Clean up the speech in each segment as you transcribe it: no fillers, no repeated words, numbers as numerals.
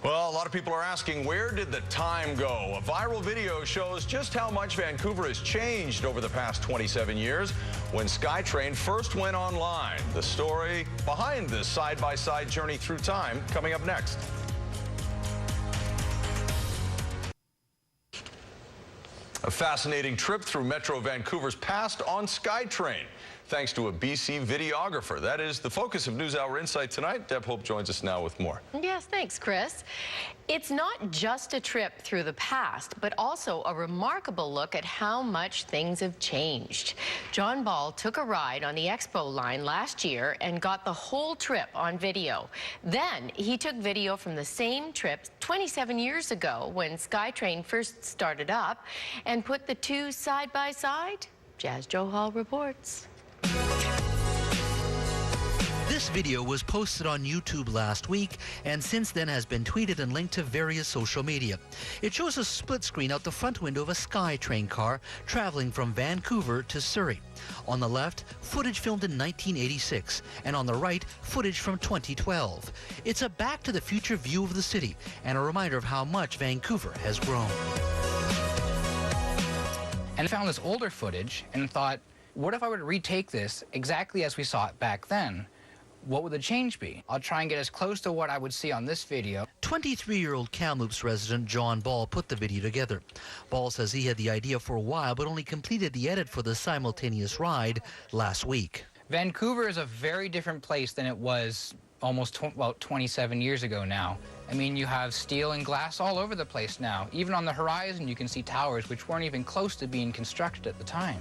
Well, a lot of people are asking, where did the time go? A viral video shows just how much Vancouver has changed over the past 27 years when SkyTrain first went online. The story behind this side-by-side journey through time coming up next. A fascinating trip through Metro Vancouver's past on SkyTrain, thanks to a BC videographer. That is the focus of NewsHour Insight tonight. Deb Hope joins us now with more. Yes, thanks, Chris. It's not just a trip through the past, but also a remarkable look at how much things have changed. John Ball took a ride on the Expo line last year and got the whole trip on video. Then he took video from the same trip 27 years ago when SkyTrain first started up and put the two side by side. Jazz Johal reports. This video was posted on YouTube last week and since then has been tweeted and linked to various social media. It shows a split screen out the front window of a SkyTrain car traveling from Vancouver to Surrey. On the left, footage filmed in 1986, and on the right, footage from 2012. It's a back to the future view of the city and a reminder of how much Vancouver has grown. And I found this older footage and thought, what if I were to retake this exactly as we saw it back then? What would the change be? I'll try and get as close to what I would see on this video. 23-year-old Kamloops resident John Ball put the video together. Ball says he had the idea for a while, but only completed the edit for the simultaneous ride last week. Vancouver is a very different place than it was almost 27 years ago now. I mean, you have steel and glass all over the place now. Even on the horizon, you can see towers which weren't even close to being constructed at the time.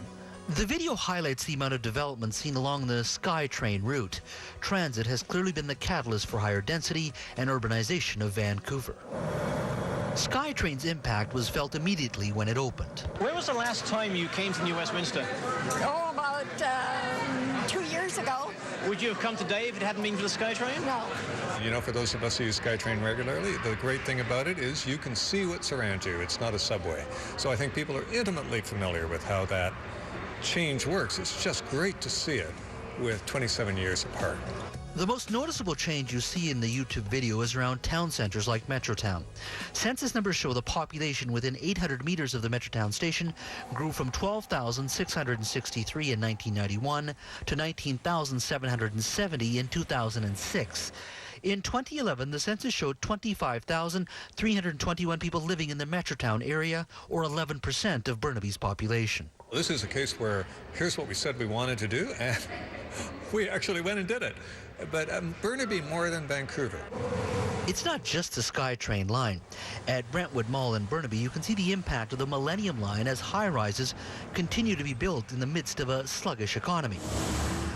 The video highlights the amount of development seen along the SkyTrain route. Transit has clearly been the catalyst for higher density and urbanization of Vancouver. SkyTrain's impact was felt immediately when it opened. When was the last time you came to New Westminster? Oh, about 2 years ago. Would you have come today if it hadn't been for the SkyTrain? No. You know, for those of us who use SkyTrain regularly, the great thing about it is you can see what's around you. It's not a subway. So I think people are intimately familiar with how that change works. It's just great to see it with 27 years apart. The most noticeable change you see in the YouTube video is around town centers like Metrotown. Census numbers show the population within 800 meters of the Metrotown station grew from 12,663 in 1991 to 19,770 in 2006. In 2011, the census showed 25,321 people living in the Metrotown area, or 11% of Burnaby's population. This is a case where here's what we said we wanted to do, and we actually went and did it. But Burnaby more than Vancouver. It's not just the SkyTrain line. At Brentwood Mall in Burnaby, you can see the impact of the Millennium Line as high-rises continue to be built in the midst of a sluggish economy.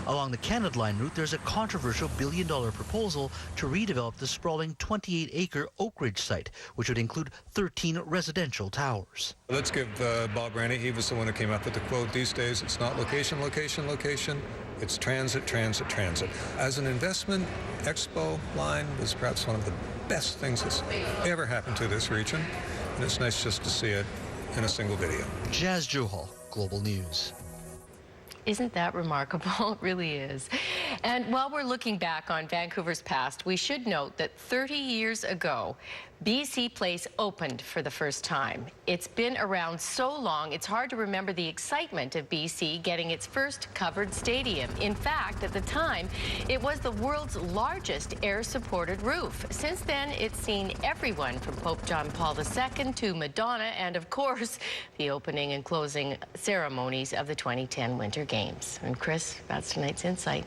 Along the Canada Line route, there's a controversial billion-dollar proposal to redevelop the sprawling 28-acre Oak Ridge site, which would include 13 residential towers. Let's give Bob Rennie, he was the one who came up with the quote, these days it's not location, location, location, it's transit, transit, transit. As an investment, Expo line was perhaps one of the best things that's ever happened to this region, and it's nice just to see it in a single video. Jazz Johal, Global News. Isn't that remarkable? It really is. And while we're looking back on Vancouver's past, we should note that 30 years ago, BC Place opened for the first time. It's been around so long, it's hard to remember the excitement of BC getting its first covered stadium. In fact, at the time, it was the world's largest air-supported roof. Since then, it's seen everyone from Pope John Paul II to Madonna and, of course, the opening and closing ceremonies of the 2010 Winter Games. And Chris, that's tonight's Insight.